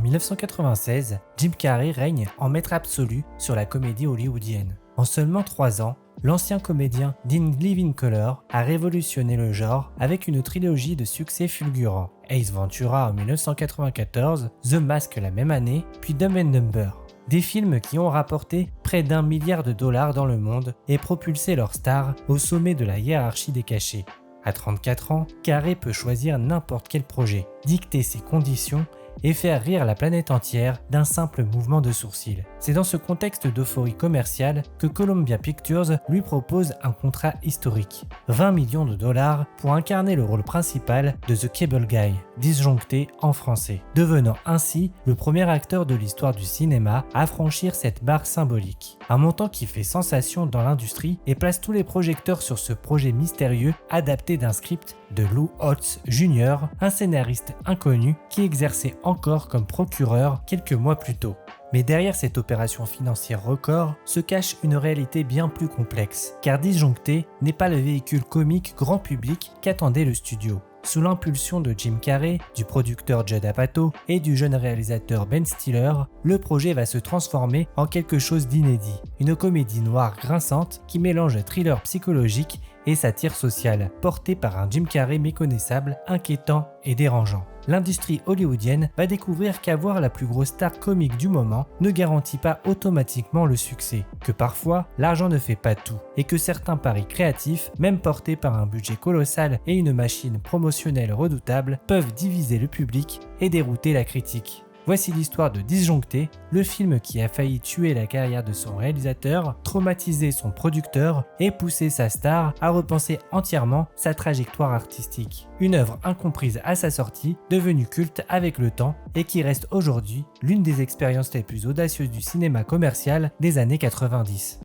En 1996, Jim Carrey règne en maître absolu sur la comédie hollywoodienne. En seulement 3 ans, l'ancien comédien Dean Livincolor a révolutionné le genre avec une trilogie de succès fulgurants. Ace Ventura en 1994, The Mask la même année, puis Dumb and Dumber. Des films qui ont rapporté près d'1 milliard de dollars dans le monde et propulsé leurs stars au sommet de la hiérarchie des cachets. À 34 ans, Carrey peut choisir n'importe quel projet, dicter ses conditions et faire rire la planète entière d'un simple mouvement de sourcil. C'est dans ce contexte d'euphorie commerciale que Columbia Pictures lui propose un contrat historique, 20 millions de dollars pour incarner le rôle principal de The Cable Guy, disjoncté en français, devenant ainsi le premier acteur de l'histoire du cinéma à franchir cette barre symbolique. Un montant qui fait sensation dans l'industrie et place tous les projecteurs sur ce projet mystérieux adapté d'un script de Lou Holtz Jr., un scénariste inconnu qui exerçait encore comme procureur quelques mois plus tôt. Mais derrière cette opération financière record se cache une réalité bien plus complexe, car Disjoncté n'est pas le véhicule comique grand public qu'attendait le studio. Sous l'impulsion de Jim Carrey, du producteur Judd Apatow et du jeune réalisateur Ben Stiller, le projet va se transformer en quelque chose d'inédit. Une comédie noire grinçante qui mélange thriller psychologique et satire sociale, portée par un Jim Carrey méconnaissable, inquiétant et dérangeant. L'industrie hollywoodienne va découvrir qu'avoir la plus grosse star comique du moment ne garantit pas automatiquement le succès, que parfois l'argent ne fait pas tout, et que certains paris créatifs, même portés par un budget colossal et une machine promotionnelle redoutable, peuvent diviser le public et dérouter la critique. Voici l'histoire de Disjoncté, le film qui a failli tuer la carrière de son réalisateur, traumatiser son producteur et pousser sa star à repenser entièrement sa trajectoire artistique. Une œuvre incomprise à sa sortie, devenue culte avec le temps et qui reste aujourd'hui l'une des expériences les plus audacieuses du cinéma commercial des années 90.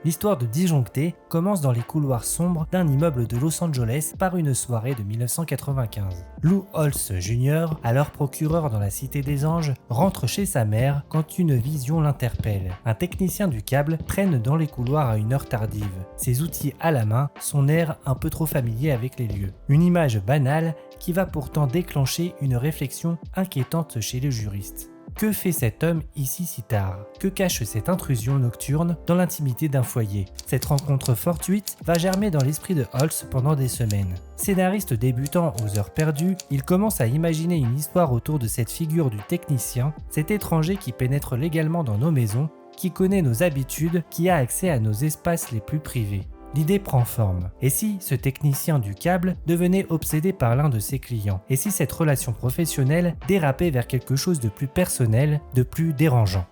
L'histoire de Disjoncté commence dans les couloirs sombres d'un immeuble de Los Angeles par une soirée de 1995. Lou Holtz Jr., alors procureur dans la Cité des Anges, rentre chez sa mère quand une vision l'interpelle. Un technicien du câble traîne dans les couloirs à une heure tardive. Ses outils à la main, son air un peu trop familier avec les lieux. Une image banale qui va pourtant déclencher une réflexion inquiétante chez le juriste. Que fait cet homme ici si tard? Que cache cette intrusion nocturne dans l'intimité d'un foyer? Cette rencontre fortuite va germer dans l'esprit de Holtz pendant des semaines. Scénariste débutant aux heures perdues, il commence à imaginer une histoire autour de cette figure du technicien, cet étranger qui pénètre légalement dans nos maisons, qui connaît nos habitudes, qui a accès à nos espaces les plus privés. L'idée prend forme. Et si ce technicien du câble devenait obsédé par l'un de ses clients? Et si cette relation professionnelle dérapait vers quelque chose de plus personnel, de plus dérangeant?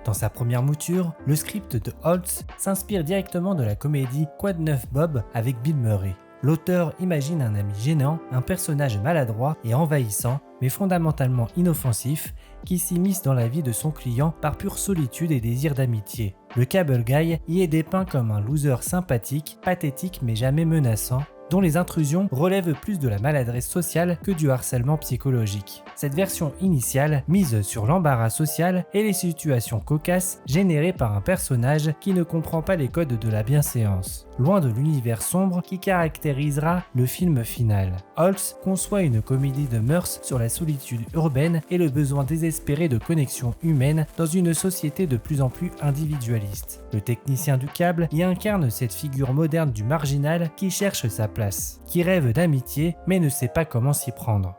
Dans sa première mouture, le script de Holtz s'inspire directement de la comédie Quoi de neuf Bob avec Bill Murray. L'auteur imagine un ami gênant, un personnage maladroit et envahissant, mais fondamentalement inoffensif, qui s'immisce dans la vie de son client par pure solitude et désir d'amitié. Le Cable Guy y est dépeint comme un loser sympathique, pathétique mais jamais menaçant, dont les intrusions relèvent plus de la maladresse sociale que du harcèlement psychologique. Cette version initiale mise sur l'embarras social et les situations cocasses générées par un personnage qui ne comprend pas les codes de la bienséance, loin de l'univers sombre qui caractérisera le film final. Holtz conçoit une comédie de mœurs sur la solitude urbaine et le besoin désespéré de connexion humaine dans une société de plus en plus individualiste. Le technicien du câble y incarne cette figure moderne du marginal qui cherche sa place, qui rêve d'amitié mais ne sait pas comment s'y prendre.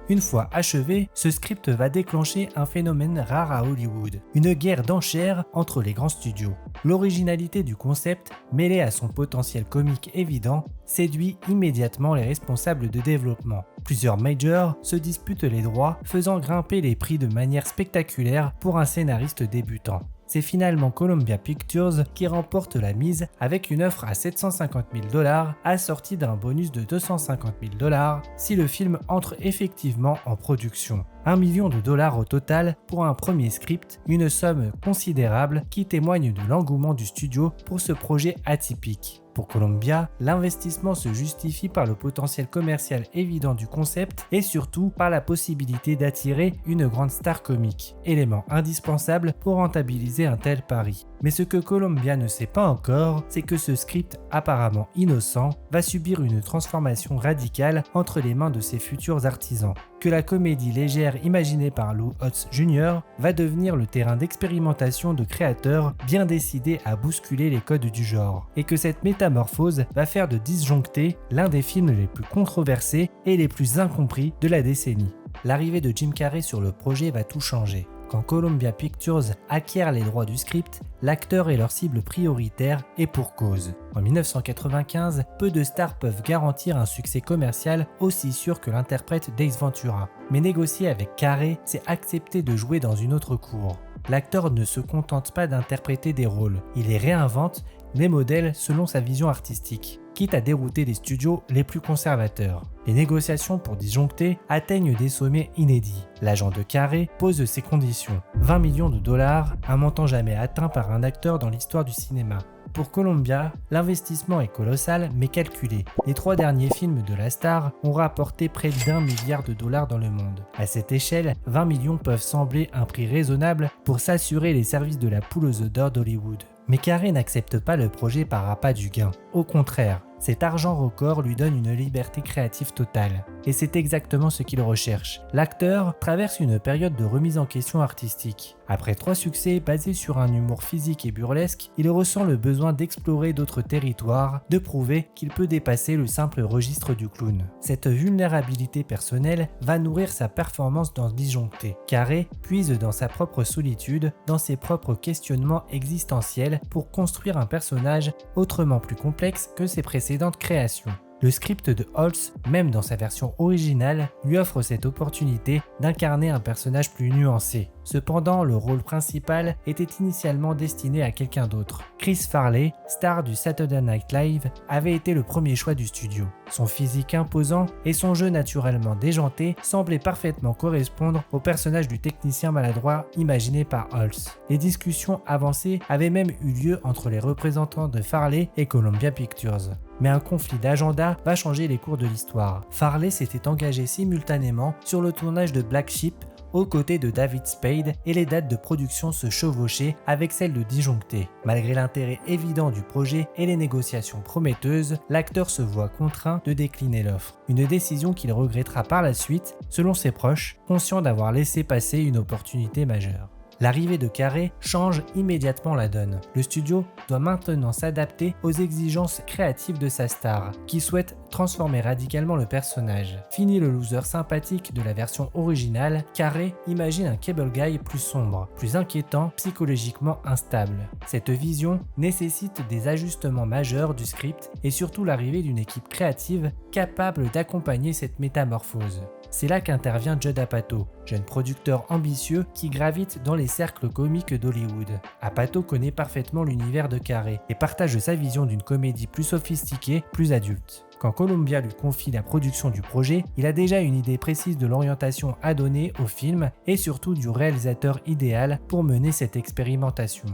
Une fois achevé, ce script va déclencher un phénomène rare à Hollywood, une guerre d'enchères entre les grands studios. L'originalité du concept, mêlée à son potentiel comique évident, séduit immédiatement les responsables de développement. Plusieurs majors se disputent les droits, faisant grimper les prix de manière spectaculaire pour un scénariste débutant. C'est finalement Columbia Pictures qui remporte la mise avec une offre à 750 000 $ assortie d'un bonus de 250 000 $ si le film entre effectivement en production. 1 million de dollars au total pour un premier script, une somme considérable qui témoigne de l'engouement du studio pour ce projet atypique. Pour Columbia, l'investissement se justifie par le potentiel commercial évident du concept et surtout par la possibilité d'attirer une grande star comique, élément indispensable pour rentabiliser un tel pari. Mais ce que Columbia ne sait pas encore, c'est que ce script apparemment innocent va subir une transformation radicale entre les mains de ses futurs artisans, que la comédie légère imaginée par Lou Holtz Jr. va devenir le terrain d'expérimentation de créateurs bien décidés à bousculer les codes du genre, et que cette métamorphose va faire de Disjoncté l'un des films les plus controversés et les plus incompris de la décennie. L'arrivée de Jim Carrey sur le projet va tout changer. Quand Columbia Pictures acquiert les droits du script, l'acteur est leur cible prioritaire et pour cause. En 1995, peu de stars peuvent garantir un succès commercial aussi sûr que l'interprète d'Ace Ventura. Mais négocier avec Carrey, c'est accepter de jouer dans une autre cour. L'acteur ne se contente pas d'interpréter des rôles, il les réinvente, les modèles selon sa vision artistique, quitte à dérouter les studios les plus conservateurs. Les négociations pour Disjoncté atteignent des sommets inédits. L'agent de Carrey pose ses conditions. 20 millions de dollars, un montant jamais atteint par un acteur dans l'histoire du cinéma. Pour Columbia, l'investissement est colossal mais calculé. Les 3 derniers films de la star ont rapporté près d'1 milliard de dollars dans le monde. À cette échelle, 20 millions peuvent sembler un prix raisonnable pour s'assurer les services de la poule aux œufs d'or d'Hollywood. Mais Carrey n'accepte pas le projet par appât du gain. Au contraire, cet argent record lui donne une liberté créative totale. Et c'est exactement ce qu'il recherche. L'acteur traverse une période de remise en question artistique. Après 3 succès basés sur un humour physique et burlesque, il ressent le besoin d'explorer d'autres territoires, de prouver qu'il peut dépasser le simple registre du clown. Cette vulnérabilité personnelle va nourrir sa performance dans Disjoncté. Carrey puise dans sa propre solitude, dans ses propres questionnements existentiels pour construire un personnage autrement plus complexe que ses précédentes créations. Le script de Holtz, même dans sa version originale, lui offre cette opportunité d'incarner un personnage plus nuancé. Cependant, le rôle principal était initialement destiné à quelqu'un d'autre. Chris Farley, star du Saturday Night Live, avait été le premier choix du studio. Son physique imposant et son jeu naturellement déjanté semblaient parfaitement correspondre au personnage du technicien maladroit imaginé par Holtz. Les discussions avancées avaient même eu lieu entre les représentants de Farley et Columbia Pictures. Mais un conflit d'agenda va changer les cours de l'histoire. Farley s'était engagé simultanément sur le tournage de Black Sheep aux côtés de David Spade et les dates de production se chevauchaient avec celles de Disjoncté. Malgré l'intérêt évident du projet et les négociations prometteuses, l'acteur se voit contraint de décliner l'offre. Une décision qu'il regrettera par la suite, selon ses proches, conscient d'avoir laissé passer une opportunité majeure. L'arrivée de Carrey change immédiatement la donne. Le studio doit maintenant s'adapter aux exigences créatives de sa star, qui souhaite transformer radicalement le personnage. Fini le loser sympathique de la version originale, Carrey imagine un cable guy plus sombre, plus inquiétant, psychologiquement instable. Cette vision nécessite des ajustements majeurs du script et surtout l'arrivée d'une équipe créative capable d'accompagner cette métamorphose. C'est là qu'intervient Judd Apatow, jeune producteur ambitieux qui gravite dans les cercles comiques d'Hollywood. Apatow connaît parfaitement l'univers de Carrey et partage sa vision d'une comédie plus sophistiquée, plus adulte. Quand Columbia lui confie la production du projet, il a déjà une idée précise de l'orientation à donner au film et surtout du réalisateur idéal pour mener cette expérimentation.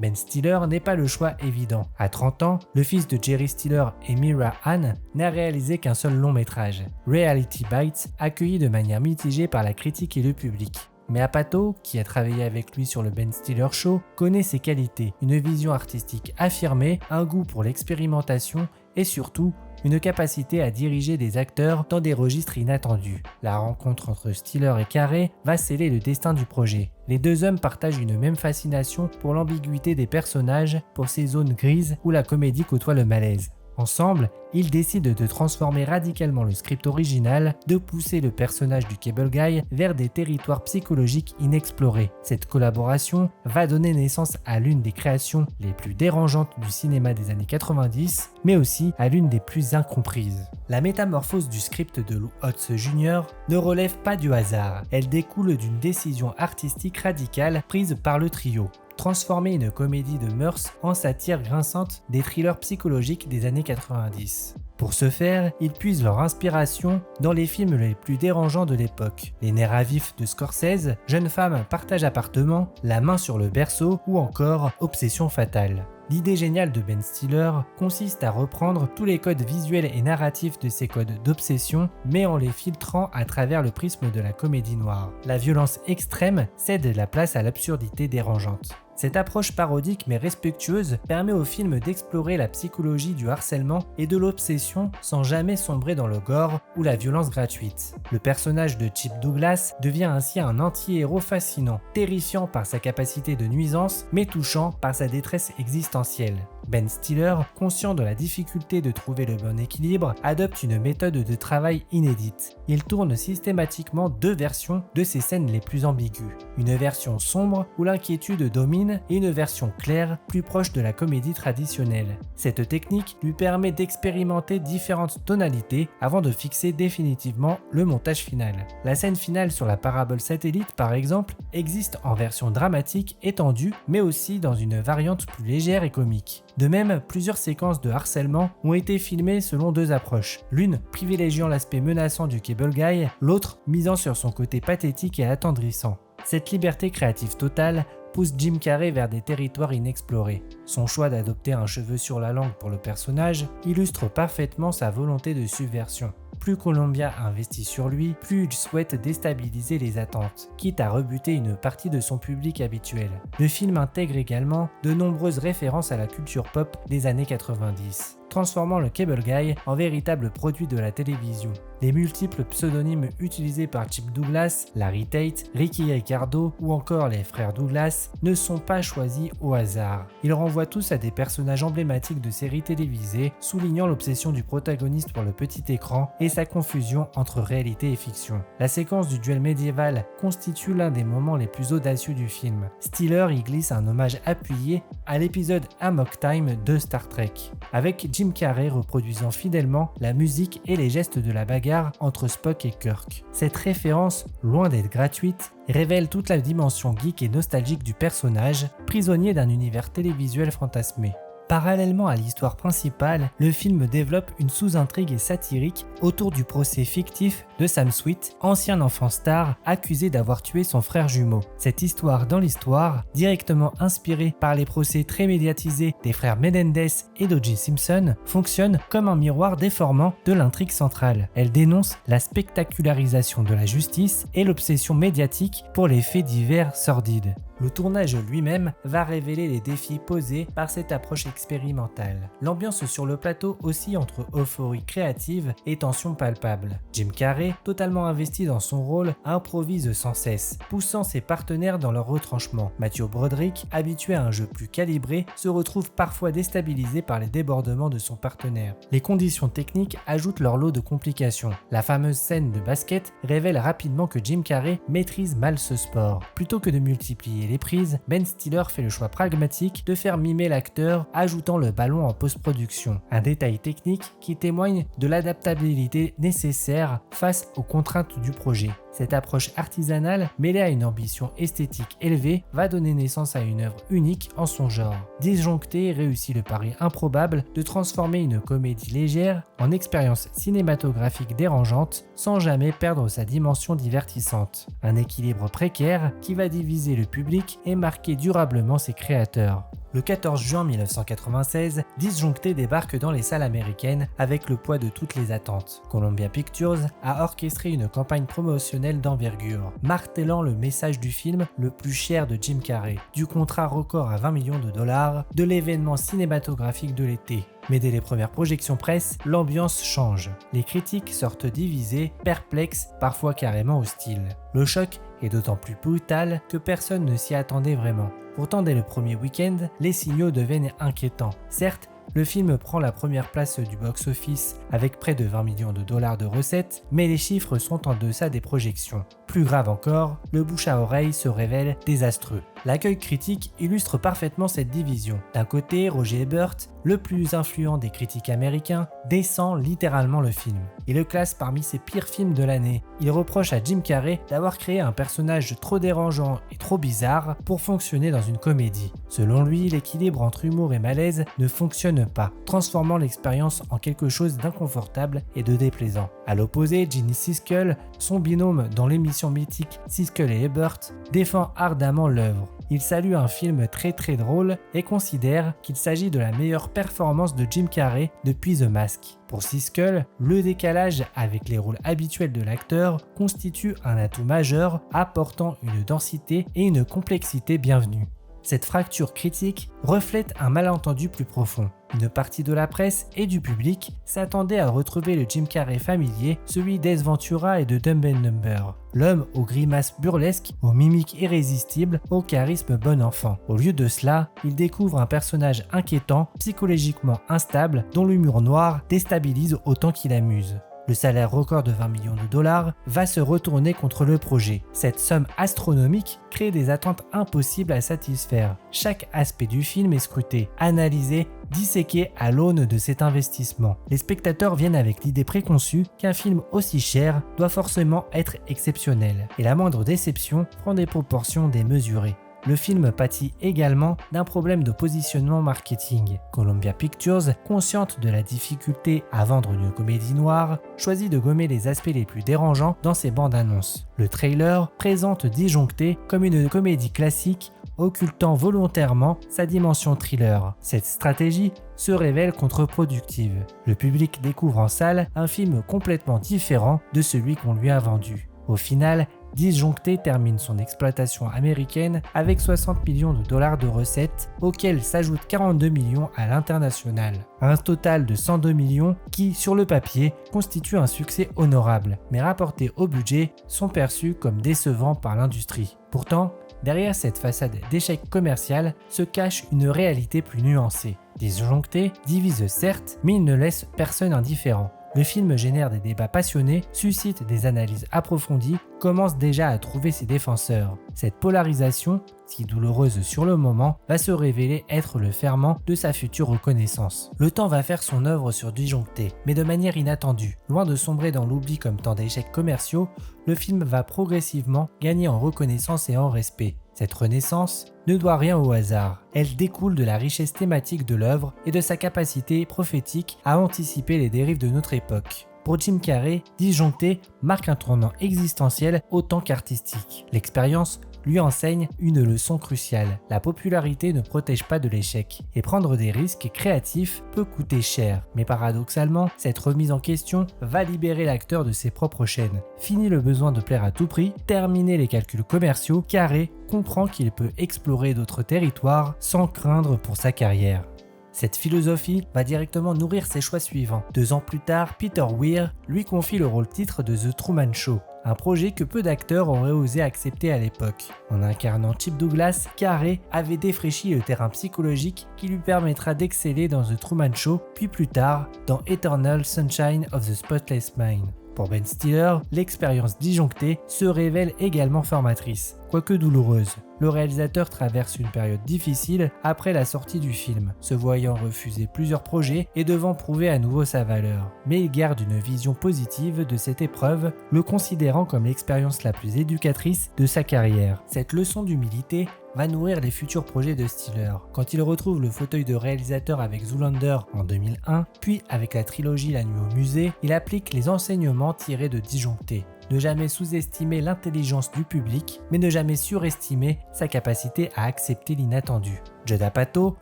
Ben Stiller n'est pas le choix évident. À 30 ans, le fils de Jerry Stiller et Mira Ann n'a réalisé qu'un seul long métrage, Reality Bites, accueilli de manière mitigée par la critique et le public. Mais Apatow, qui a travaillé avec lui sur le Ben Stiller Show, connaît ses qualités, une vision artistique affirmée, un goût pour l'expérimentation et surtout une capacité à diriger des acteurs dans des registres inattendus. La rencontre entre Stiller et Carrey va sceller le destin du projet. Les deux hommes partagent une même fascination pour l'ambiguïté des personnages, pour ces zones grises où la comédie côtoie le malaise. Ensemble, ils décident de transformer radicalement le script original, de pousser le personnage du Cable Guy vers des territoires psychologiques inexplorés. Cette collaboration va donner naissance à l'une des créations les plus dérangeantes du cinéma des années 90, mais aussi à l'une des plus incomprises. La métamorphose du script de Lou Holtz Jr. ne relève pas du hasard, elle découle d'une décision artistique radicale prise par le trio. Transformer une comédie de mœurs en satire grinçante des thrillers psychologiques des années 90. Pour ce faire, ils puisent leur inspiration dans les films les plus dérangeants de l'époque. Les nerfs à vif de Scorsese, Jeune femme partage appartement, La main sur le berceau ou encore Obsession fatale. L'idée géniale de Ben Stiller consiste à reprendre tous les codes visuels et narratifs de ces codes d'obsession, mais en les filtrant à travers le prisme de la comédie noire. La violence extrême cède la place à l'absurdité dérangeante. Cette approche parodique mais respectueuse permet au film d'explorer la psychologie du harcèlement et de l'obsession sans jamais sombrer dans le gore ou la violence gratuite. Le personnage de Chip Douglas devient ainsi un anti-héros fascinant, terrifiant par sa capacité de nuisance mais touchant par sa détresse existentielle. Ben Stiller, conscient de la difficulté de trouver le bon équilibre, adopte une méthode de travail inédite. Il tourne systématiquement deux versions de ses scènes les plus ambiguës. Une version sombre où l'inquiétude domine et une version claire, plus proche de la comédie traditionnelle. Cette technique lui permet d'expérimenter différentes tonalités avant de fixer définitivement le montage final. La scène finale sur la parabole satellite, par exemple, existe en version dramatique étendue, mais aussi dans une variante plus légère et comique. De même, plusieurs séquences de harcèlement ont été filmées selon deux approches, l'une privilégiant l'aspect menaçant du Cable Guy, l'autre misant sur son côté pathétique et attendrissant. Cette liberté créative totale pousse Jim Carrey vers des territoires inexplorés. Son choix d'adopter un cheveu sur la langue pour le personnage illustre parfaitement sa volonté de subversion. Plus Columbia investit sur lui, plus il souhaite déstabiliser les attentes, quitte à rebuter une partie de son public habituel. Le film intègre également de nombreuses références à la culture pop des années 90, transformant le Cable Guy en véritable produit de la télévision. Les multiples pseudonymes utilisés par Chip Douglas, Larry Tate, Ricky Ricardo ou encore les frères Douglas ne sont pas choisis au hasard. Ils renvoient tous à des personnages emblématiques de séries télévisées, soulignant l'obsession du protagoniste pour le petit écran et sa confusion entre réalité et fiction. La séquence du duel médiéval constitue l'un des moments les plus audacieux du film. Stiller y glisse un hommage appuyé à l'épisode Amok Time de Star Trek, avec Jim Carrey reproduisant fidèlement la musique et les gestes de la bagarre entre Spock et Kirk. Cette référence, loin d'être gratuite, révèle toute la dimension geek et nostalgique du personnage, prisonnier d'un univers télévisuel fantasmé. Parallèlement à l'histoire principale, le film développe une sous-intrigue et satirique autour du procès fictif de Sam Sweet, ancien enfant star accusé d'avoir tué son frère jumeau. Cette histoire dans l'histoire, directement inspirée par les procès très médiatisés des frères Menendez et d'O.J. Simpson, fonctionne comme un miroir déformant de l'intrigue centrale. Elle dénonce la spectacularisation de la justice et l'obsession médiatique pour les faits divers sordides. Le tournage lui-même va révéler les défis posés par cette approche expérimentale. L'ambiance sur le plateau oscille entre euphorie créative et tension palpable. Jim Carrey, totalement investi dans son rôle, improvise sans cesse, poussant ses partenaires dans leur retranchement. Matthew Broderick, habitué à un jeu plus calibré, se retrouve parfois déstabilisé par les débordements de son partenaire. Les conditions techniques ajoutent leur lot de complications. La fameuse scène de basket révèle rapidement que Jim Carrey maîtrise mal ce sport. Plutôt que de multiplier les prises, Ben Stiller fait le choix pragmatique de faire mimer l'acteur, ajoutant le ballon en post-production. Un détail technique qui témoigne de l'adaptabilité nécessaire face aux contraintes du projet. Cette approche artisanale, mêlée à une ambition esthétique élevée, va donner naissance à une œuvre unique en son genre. Disjoncté réussit le pari improbable de transformer une comédie légère en expérience cinématographique dérangeante sans jamais perdre sa dimension divertissante. Un équilibre précaire qui va diviser le public et marquer durablement ses créateurs. Le 14 juin 1996, Disjoncté débarque dans les salles américaines avec le poids de toutes les attentes. Columbia Pictures a orchestré une campagne promotionnelle d'envergure, martelant le message du film le plus cher de Jim Carrey, du contrat record à $20 millions, de l'événement cinématographique de l'été. Mais dès les premières projections presse, l'ambiance change. Les critiques sortent divisées, perplexes, parfois carrément hostiles. Le choc est d'autant plus brutal que personne ne s'y attendait vraiment. Pourtant, dès le premier week-end, les signaux deviennent inquiétants. Certes, le film prend la première place du box-office avec près de $20 millions de recettes, mais les chiffres sont en deçà des projections. Plus grave encore, le bouche à oreille se révèle désastreux. L'accueil critique illustre parfaitement cette division. D'un côté, Roger Ebert, le plus influent des critiques américains, descend littéralement le film. Il le classe parmi ses pires films de l'année. Il reproche à Jim Carrey d'avoir créé un personnage trop dérangeant et trop bizarre pour fonctionner dans une comédie. Selon lui, l'équilibre entre humour et malaise ne fonctionne pas, transformant l'expérience en quelque chose d'inconfortable et de déplaisant. À l'opposé, Gene Siskel, son binôme dans l'émission mythique Siskel et Ebert, défend ardemment l'œuvre. il salue un film très drôle et considère qu'il s'agit de la meilleure performance de Jim Carrey depuis The Mask. Pour Siskel, le décalage avec les rôles habituels de l'acteur constitue un atout majeur, apportant une densité et une complexité bienvenue. Cette fracture critique reflète un malentendu plus profond. Une partie de la presse et du public s'attendait à retrouver le Jim Carrey familier, celui d'Ace Ventura et de Dumb and Dumber. L'homme aux grimaces burlesques, aux mimiques irrésistibles, au charisme bon enfant. Au lieu de cela, il découvre un personnage inquiétant, psychologiquement instable, dont l'humour noir déstabilise autant qu'il amuse. Le salaire record de 20 millions de dollars va se retourner contre le projet. Cette somme astronomique crée des attentes impossibles à satisfaire. Chaque aspect du film est scruté, analysé, disséqué à l'aune de cet investissement. Les spectateurs viennent avec l'idée préconçue qu'un film aussi cher doit forcément être exceptionnel. Et la moindre déception prend des proportions démesurées. Le film pâtit également d'un problème de positionnement marketing. Columbia Pictures, consciente de la difficulté à vendre une comédie noire, choisit de gommer les aspects les plus dérangeants dans ses bandes annonces. Le trailer présente Disjoncté comme une comédie classique, occultant volontairement sa dimension thriller. Cette stratégie se révèle contre-productive. Le public découvre en salle un film complètement différent de celui qu'on lui a vendu. Au final, Disjoncté termine son exploitation américaine avec 60 millions de dollars de recettes, auxquels s'ajoutent 42 millions à l'international. Un total de 102 millions qui, sur le papier, constitue un succès honorable, mais rapportés au budget, sont perçus comme décevants par l'industrie. Pourtant, derrière cette façade d'échec commercial se cache une réalité plus nuancée. Disjoncté divise certes, mais il ne laisse personne indifférent. Le film génère des débats passionnés, suscite des analyses approfondies, commence déjà à trouver ses défenseurs. Cette polarisation, si douloureuse sur le moment, va se révéler être le ferment de sa future reconnaissance. Le temps va faire son œuvre sur Disjoncté, mais de manière inattendue. Loin de sombrer dans l'oubli comme tant d'échecs commerciaux, le film va progressivement gagner en reconnaissance et en respect. Cette renaissance ne doit rien au hasard. Elle découle de la richesse thématique de l'œuvre et de sa capacité prophétique à anticiper les dérives de notre époque. Pour Jim Carrey, Disjoncté marque un tournant existentiel autant qu'artistique. L'expérience lui enseigne une leçon cruciale. La popularité ne protège pas de l'échec, et prendre des risques créatifs peut coûter cher. Mais paradoxalement, cette remise en question va libérer l'acteur de ses propres chaînes. Fini le besoin de plaire à tout prix, terminer les calculs commerciaux, Carrey comprend qu'il peut explorer d'autres territoires sans craindre pour sa carrière. Cette philosophie va directement nourrir ses choix suivants. 2 ans plus tard, Peter Weir lui confie le rôle titre de The Truman Show, un projet que peu d'acteurs auraient osé accepter à l'époque. En incarnant Chip Douglas, Carrey avait défraîchi le terrain psychologique qui lui permettra d'exceller dans The Truman Show, puis plus tard dans Eternal Sunshine of the Spotless Mind. Pour Ben Stiller, l'expérience Disjoncté se révèle également formatrice, quoique douloureuse. Le réalisateur traverse une période difficile après la sortie du film, se voyant refuser plusieurs projets et devant prouver à nouveau sa valeur. Mais il garde une vision positive de cette épreuve, le considérant comme l'expérience la plus éducatrice de sa carrière. Cette leçon d'humilité va nourrir les futurs projets de Stiller. Quand il retrouve le fauteuil de réalisateur avec Zoolander en 2001, puis avec la trilogie La Nuit au musée, il applique les enseignements tirés de Disjoncté. Ne jamais sous-estimer l'intelligence du public, mais ne jamais surestimer sa capacité à accepter l'inattendu. Judd Apatow,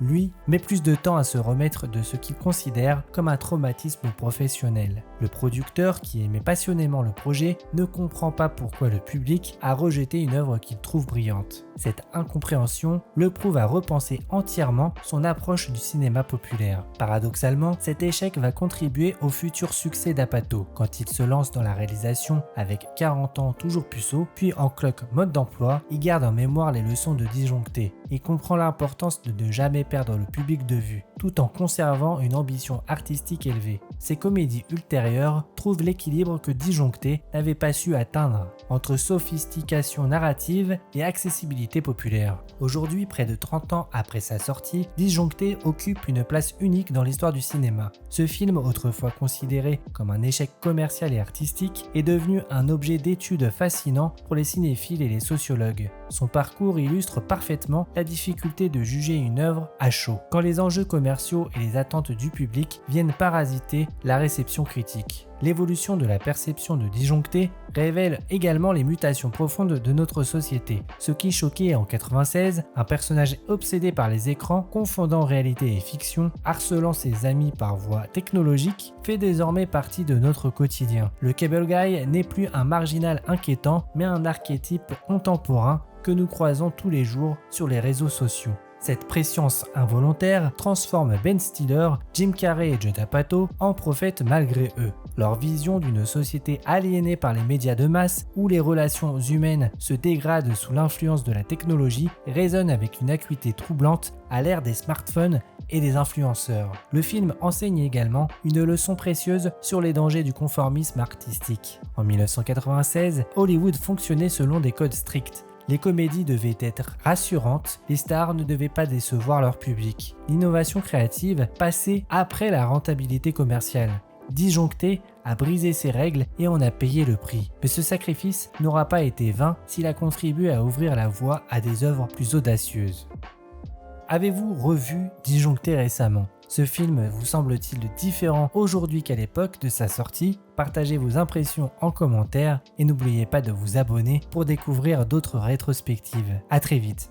lui, met plus de temps à se remettre de ce qu'il considère comme un traumatisme professionnel. Le producteur, qui aimait passionnément le projet, ne comprend pas pourquoi le public a rejeté une œuvre qu'il trouve brillante. Cette incompréhension le prouve à repenser entièrement son approche du cinéma populaire. Paradoxalement, cet échec va contribuer au futur succès d'Apatow, quand il se lance dans la réalisation avec 40 ans toujours puceau, puis en cloque mode d'emploi, il garde en mémoire les leçons de Disjoncté. Il comprend l'importance de ne jamais perdre le public de vue, tout en conservant une ambition artistique élevée. Ses comédies ultérieures trouvent l'équilibre que Disjoncté n'avait pas su atteindre, entre sophistication narrative et accessibilité populaire. Aujourd'hui, près de 30 ans après sa sortie, Disjoncté occupe une place unique dans l'histoire du cinéma. Ce film, autrefois considéré comme un échec commercial et artistique, est devenu un objet d'étude fascinant pour les cinéphiles et les sociologues. Son parcours illustre parfaitement la difficulté de juger une œuvre à chaud, quand les enjeux commerciaux commerciaux et les attentes du public viennent parasiter la réception critique. L'évolution de la perception de disjoncté révèle également les mutations profondes de notre société. Ce qui choquait en 96, un personnage obsédé par les écrans, confondant réalité et fiction, harcelant ses amis par voie technologique, fait désormais partie de notre quotidien. Le cable guy n'est plus un marginal inquiétant, mais un archétype contemporain que nous croisons tous les jours sur les réseaux sociaux. Cette préscience involontaire transforme Ben Stiller, Jim Carrey et Judd Apatow en prophètes malgré eux. Leur vision d'une société aliénée par les médias de masse où les relations humaines se dégradent sous l'influence de la technologie résonne avec une acuité troublante à l'ère des smartphones et des influenceurs. Le film enseigne également une leçon précieuse sur les dangers du conformisme artistique. En 1996, Hollywood fonctionnait selon des codes stricts. Les comédies devaient être rassurantes, les stars ne devaient pas décevoir leur public. L'innovation créative passait après la rentabilité commerciale. Disjoncté a brisé ses règles et en a payé le prix. Mais ce sacrifice n'aura pas été vain s'il a contribué à ouvrir la voie à des œuvres plus audacieuses. Avez-vous revu Disjoncté récemment ? Ce film vous semble-t-il différent aujourd'hui qu'à l'époque de sa sortie ? Partagez vos impressions en commentaire et n'oubliez pas de vous abonner pour découvrir d'autres rétrospectives. À très vite.